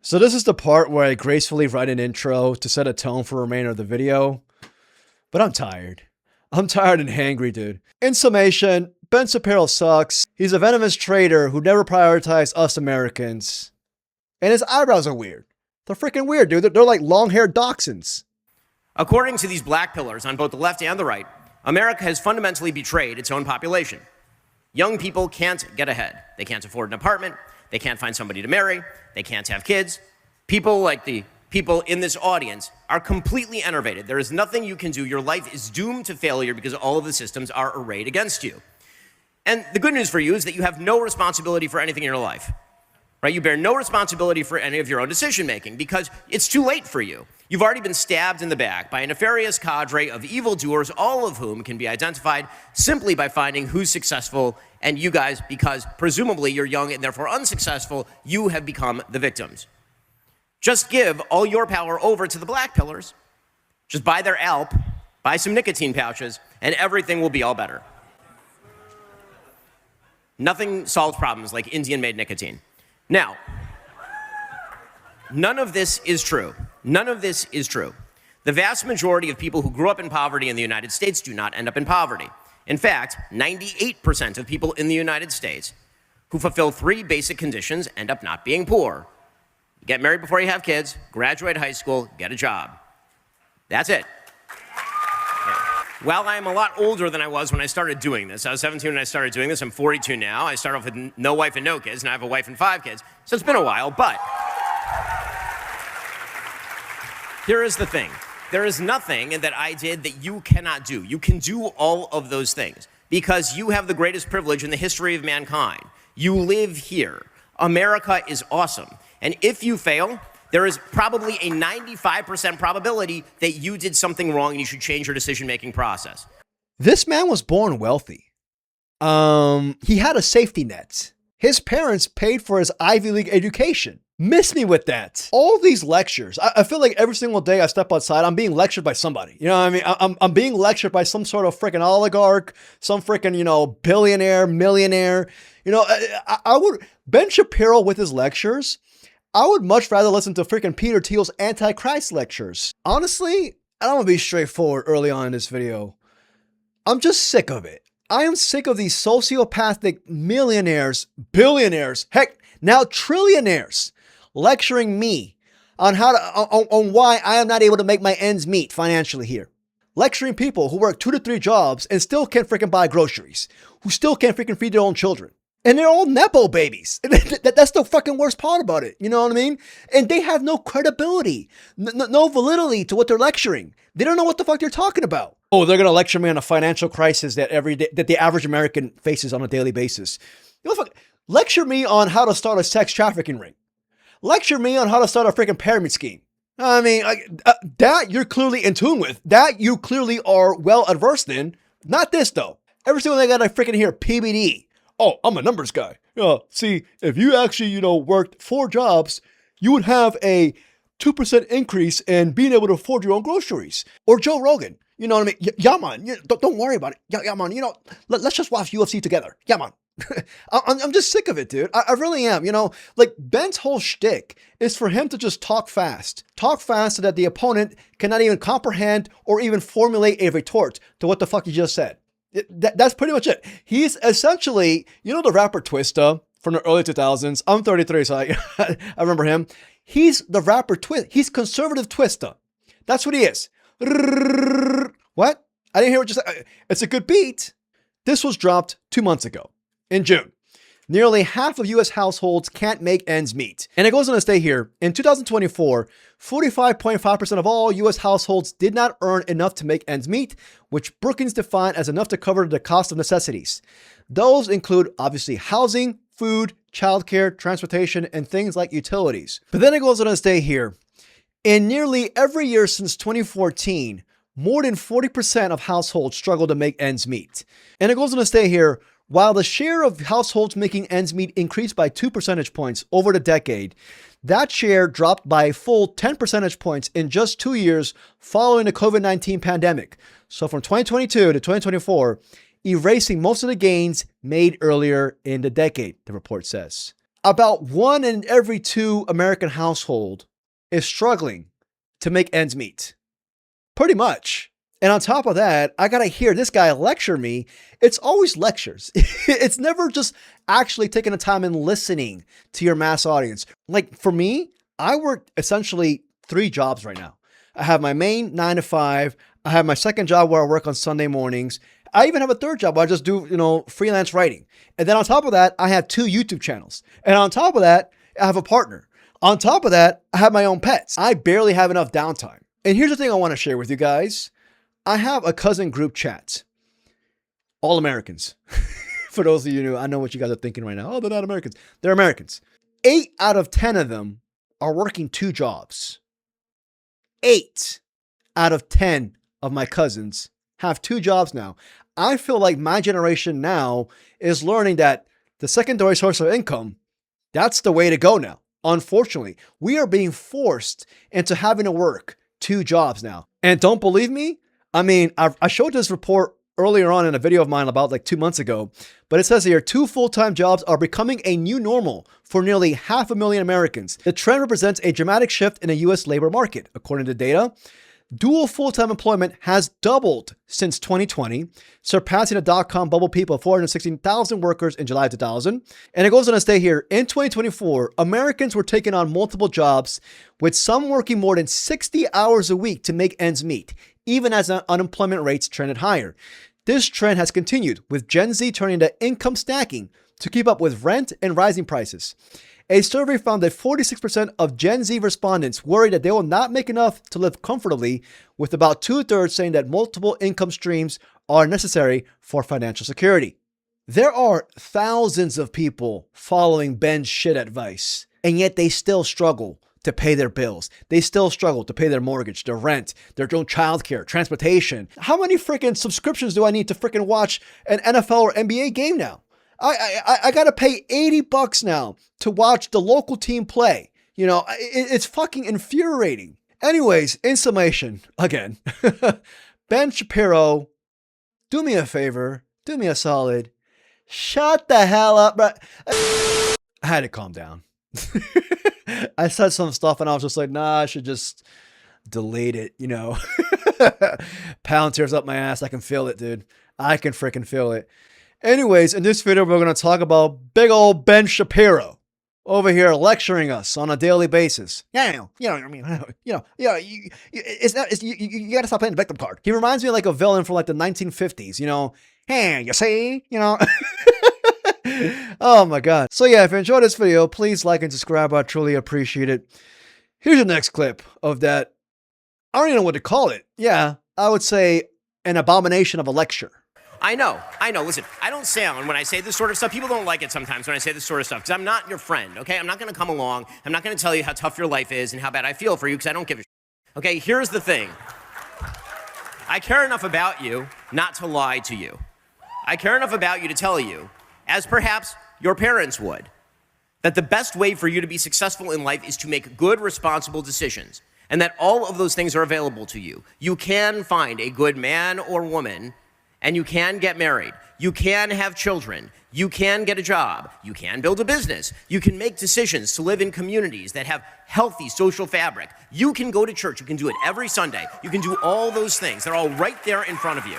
So this is the part where I gracefully write an intro to set a tone for the remainder of the video. But I'm tired. I'm tired and hangry, dude. In summation, Ben Shapiro sucks. He's a venomous traitor who never prioritized us Americans. And his eyebrows are weird. They're freaking weird, dude. They're like long-haired dachshunds. According to these black pillars on both the left and the right, America has fundamentally betrayed its own population. Young people can't get ahead. They can't afford an apartment. They can't find somebody to marry. They can't have kids. People like the people in this audience are completely enervated. There is nothing you can do. Your life is doomed to failure because all of the systems are arrayed against you. And the good news for you is that you have no responsibility for anything in your life. Right? You bear no responsibility for any of your own decision-making because it's too late for you. You've already been stabbed in the back by a nefarious cadre of evildoers, all of whom can be identified simply by finding who's successful, and you guys, because presumably you're young and therefore unsuccessful, you have become the victims. Just give all your power over to the black pillars. Just buy their Alp, buy some nicotine pouches, and everything will be all better. Nothing solves problems like Indian-made nicotine. Now, none of this is true. None of this is true. The vast majority of people who grew up in poverty in the United States do not end up in poverty. In fact, 98% of people in the United States who fulfill 3 basic conditions end up not being poor. Get married before you have kids, graduate high school, get a job. That's it. While I am a lot older than I was when I started doing this, I was 17 when I started doing this, I'm 42 now. I started off with no wife and no kids, and I have a wife and 5 kids. So it's been a while, but here is the thing. There is nothing that I did that you cannot do. You can do all of those things because you have the greatest privilege in the history of mankind. You live here. America is awesome. And if you fail, there is probably a 95% probability that you did something wrong and you should change your decision-making process. This man was born wealthy. He had a safety net. His parents paid for his Ivy League education. Miss me with that. All these lectures. I feel like every single day I step outside, I'm being lectured by somebody. You know what I mean? I'm being lectured by some sort of freaking oligarch, some freaking, billionaire, millionaire. I would, Ben Shapiro with his lectures, I would much rather listen to freaking Peter Thiel's Antichrist lectures. Honestly, I don't want to be straightforward early on in this video. I'm just sick of it. I am sick of these sociopathic millionaires, billionaires, heck, now trillionaires lecturing me on on why I am not able to make my ends meet financially here. Lecturing people who work 2 to 3 jobs and still can't freaking buy groceries, who still can't freaking feed their own children. And they're all Nepo babies. That's the fucking worst part about it. You know what I mean? And they have no credibility, no validity to what they're lecturing. They don't know what the fuck they're talking about. Oh, they're going to lecture me on a financial crisis that that the average American faces on a daily basis. Lecture me on how to start a sex trafficking ring. Lecture me on how to start a freaking pyramid scheme. I mean, that you're clearly in tune with. That you clearly are well adversed in. Not this, though. Every single thing I freaking hear, PBD. Oh, I'm a numbers guy. See, if you actually, worked 4 jobs, you would have a 2% increase in being able to afford your own groceries. Or Joe Rogan. You know what I mean? Yeah, man. Don't worry about it. Yeah, man. Let's just watch UFC together. Yeah, man. I'm just sick of it, dude. I really am. Ben's whole shtick is for him to just talk fast. Talk fast so that the opponent cannot even comprehend or even formulate a retort to what the fuck he just said. That's pretty much it. He's essentially, the rapper Twista from the early 2000s. I'm 33, so I remember him. He's the rapper Twista. He's conservative Twista. That's what he is. What? I didn't hear what you said. It's a good beat. This was dropped 2 months ago in June. Nearly half of U.S. households can't make ends meet. And it goes on to stay here. In 2024, 45.5% of all U.S. households did not earn enough to make ends meet, which Brookings defined as enough to cover the cost of necessities. Those include, obviously, housing, food, childcare, transportation, and things like utilities. But then it goes on to stay here. In nearly every year since 2014, more than 40% of households struggle to make ends meet. And it goes on to stay here. While the share of households making ends meet increased by 2 percentage points over the decade, that share dropped by a full 10 percentage points in just 2 years following the COVID-19 pandemic. So from 2022 to 2024, erasing most of the gains made earlier in the decade, the report says. About 1 in every 2 American household is struggling to make ends meet. Pretty much. And on top of that, I gotta hear this guy lecture me. It's always lectures. It's never just actually taking the time and listening to your mass audience. Like for me, I work essentially 3 jobs right now. I have my main 9 to 5. I have my second job where I work on Sunday mornings. I even have a third job where I just do, freelance writing. And then on top of that, I have 2 YouTube channels. And on top of that, I have a partner. On top of that, I have my own pets. I barely have enough downtime. And here's the thing I want to share with you guys. I have a cousin group chat. All Americans. For those of you who I know what you guys are thinking right now. Oh, they're not Americans. They're Americans. 8 out of 10 of them are working 2 jobs. 8 out of 10 of my cousins have 2 jobs now. I feel like my generation now is learning that the secondary source of income, that's the way to go now. Unfortunately, we are being forced into having to work 2 jobs now. And don't believe me? I mean, I showed this report earlier on in a video of mine about like 2 months ago, but it says here 2 full-time jobs are becoming a new normal for nearly 500,000 Americans. The trend represents a dramatic shift in the US labor market. According to data, dual full-time employment has doubled since 2020, surpassing the dot-com bubble peak of 416,000 workers in July 2000. And it goes on to stay here, in 2024, Americans were taking on multiple jobs, with some working more than 60 hours a week to make ends meet, even as unemployment rates trended higher. This trend has continued, with Gen Z turning to income stacking to keep up with rent and rising prices. A survey found that 46% of Gen Z respondents worry that they will not make enough to live comfortably, with about 2/3 saying that multiple income streams are necessary for financial security. There are thousands of people following Ben's shit advice, and yet they still struggle to pay their bills. They still struggle to pay their mortgage, their rent, their own childcare, transportation. How many freaking subscriptions do I need to freaking watch an NFL or NBA game now? I got to pay $80 now to watch the local team play. It's fucking infuriating. Anyways, in summation, again, Ben Shapiro, do me a favor, do me a solid. Shut the hell up, bro. I had to calm down. I said some stuff and I was just like, nah, I should just delete it, Pound tears up my ass. I can feel it, dude. I can freaking feel it. Anyways, in this video, we're going to talk about big old Ben Shapiro over here lecturing us on a daily basis. Yeah, you got to stop playing the victim card. He reminds me of like a villain from like the 1950s, hey, you see, Oh my God. So yeah, if you enjoyed this video, please like and subscribe. I truly appreciate it. Here's the next clip of that. I don't even know what to call it. Yeah, I would say an abomination of a lecture. I know. Listen, I don't sound, when I say this sort of stuff, people don't like it sometimes when I say this sort of stuff, because I'm not your friend, okay? I'm not going to come along. I'm not going to tell you how tough your life is and how bad I feel for you, because I don't give a shit. Okay, here's the thing. I care enough about you not to lie to you. I care enough about you to tell you, as perhaps your parents would, that the best way for you to be successful in life is to make good, responsible decisions, and that all of those things are available to you. You can find a good man or woman, and you can get married. You can have children. You can get a job. You can build a business. You can make decisions to live in communities that have healthy social fabric. You can go to church. You can do it every Sunday. You can do all those things. They're all right there in front of you.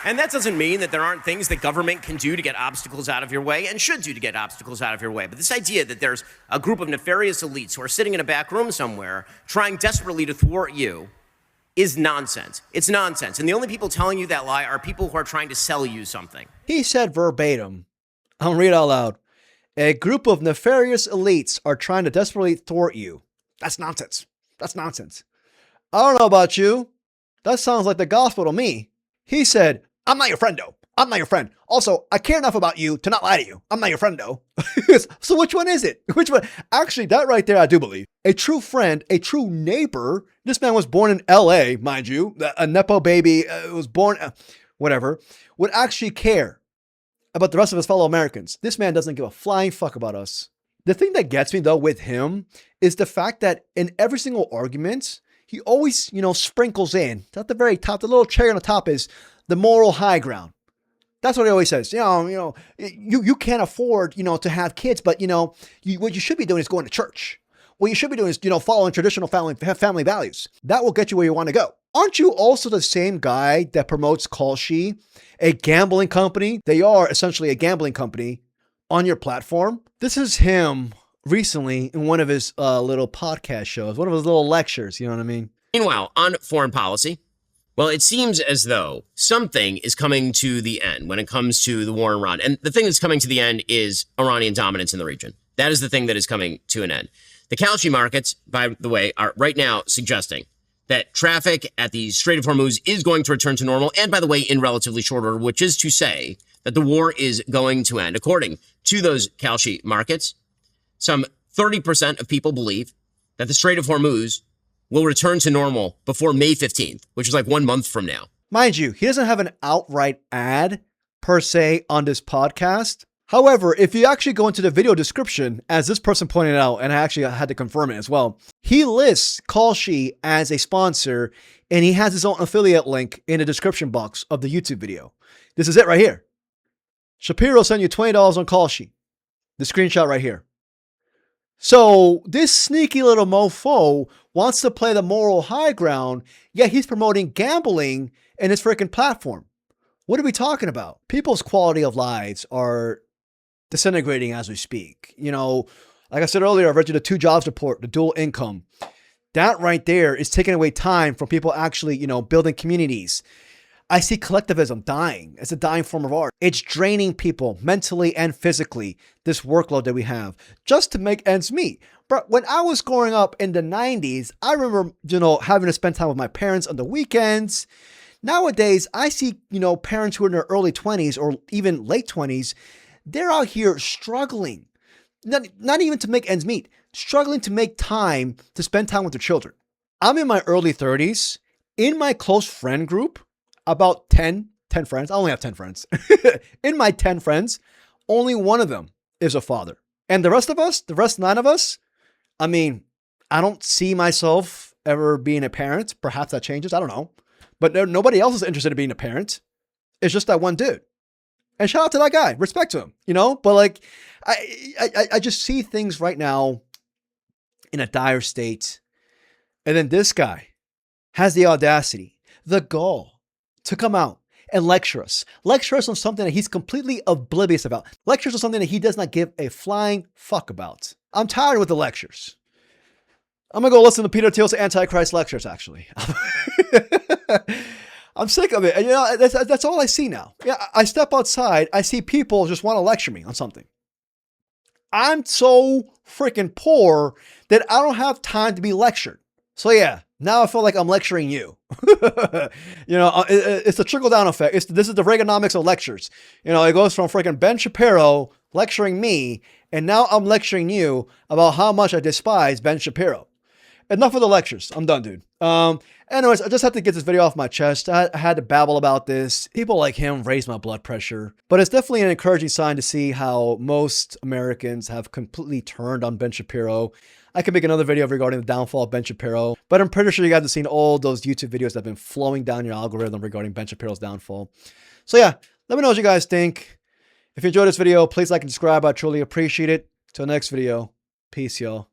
And that doesn't mean that there aren't things that government can do to get obstacles out of your way and should do to get obstacles out of your way. But this idea that there's a group of nefarious elites who are sitting in a back room somewhere trying desperately to thwart you is nonsense. It's nonsense. And the only people telling you that lie are people who are trying to sell you something. He said verbatim, I'll read out loud, a group of nefarious elites are trying to desperately thwart you. That's nonsense. That's nonsense. I don't know about you. That sounds like the gospel to me. He said, I'm not your friend, though. I'm not your friend. Also, I care enough about you to not lie to you. I'm not your friend, though. So which one is it? Which one? Actually, that right there, I do believe. A true friend, a true neighbor. This man was born in LA, mind you. A Nepo baby, was born, whatever, would actually care about the rest of his fellow Americans. This man doesn't give a flying fuck about us. The thing that gets me, though, with him is the fact that in every single argument, he always, sprinkles in, at the very top, the little cherry on the top is the moral high ground. That's what he always says. You can't afford, to have kids, but what you should be doing is going to church. What you should be doing is, following traditional family values. That will get you where you want to go. Aren't you also the same guy that promotes Kalshi, a gambling company? They are essentially a gambling company on your platform. This is him recently in one of his little podcast shows, one of his little lectures. You know what I mean? Meanwhile, on foreign policy, well, it seems as though something is coming to the end when it comes to the war in Iran. And the thing that's coming to the end is Iranian dominance in the region. That is the thing that is coming to an end. The Kalshi markets, by the way, are right now suggesting that traffic at the Strait of Hormuz is going to return to normal, and by the way, in relatively short order, which is to say that the war is going to end. According to those Kalshi markets, some 30% of people believe that the Strait of Hormuz will return to normal before May 15th, which is like 1 month from now. Mind you, he doesn't have an outright ad per se on this podcast. However, if you actually go into the video description, as this person pointed out, and I actually had to confirm it as well, he lists Kalshi as a sponsor, and he has his own affiliate link in the description box of the YouTube video. This is it right here. Shapiro sent you $20 on Kalshi. The screenshot right here. So this sneaky little mofo wants to play the moral high ground, yet he's promoting gambling in his freaking platform. What are we talking about? People's quality of lives are disintegrating as we speak. Like I said earlier, I read you the 2 jobs report, the dual income. That right there is taking away time from people actually, building communities. I see collectivism dying. It's a dying form of art. It's draining people mentally and physically, this workload that we have, just to make ends meet. But when I was growing up in the 90s, I remember, having to spend time with my parents on the weekends. Nowadays, I see, parents who are in their early 20s or even late 20s, they're out here struggling, not even to make ends meet, struggling to make time to spend time with their children. I'm in my early 30s. In my close friend group, about 10 friends. I only have 10 friends. In my 10 friends, only one of them is a father. And the rest 9 of us, I don't see myself ever being a parent. Perhaps that changes. I don't know. But nobody else is interested in being a parent. It's just that one dude. And shout out to that guy. Respect to him, But I just see things right now in a dire state. And then this guy has the audacity, the gall, to come out and lecture us on something that he's completely oblivious about. Lectures on something that he does not give a flying fuck about. I'm tired with the lectures. I'm going to go listen to Peter Thiel's Antichrist lectures, actually. I'm sick of it. And that's all I see now. Yeah, I step outside, I see people just want to lecture me on something. I'm so freaking poor that I don't have time to be lectured. So yeah, now I feel like I'm lecturing you. It's the trickle-down effect. This is the Reaganomics of lectures. It goes from freaking Ben Shapiro lecturing me, and now I'm lecturing you about how much I despise Ben Shapiro. Enough of the lectures. I'm done, dude. Anyways, I just had to get this video off my chest. I had to babble about this. People like him raise my blood pressure. But it's definitely an encouraging sign to see how most Americans have completely turned on Ben Shapiro. I could make another video regarding the downfall of Ben Shapiro, but I'm pretty sure you guys have seen all those YouTube videos that have been flowing down your algorithm regarding Ben Shapiro's downfall. So yeah, let me know what you guys think. If you enjoyed this video, please like and subscribe. I truly appreciate it. Till next video, peace, y'all.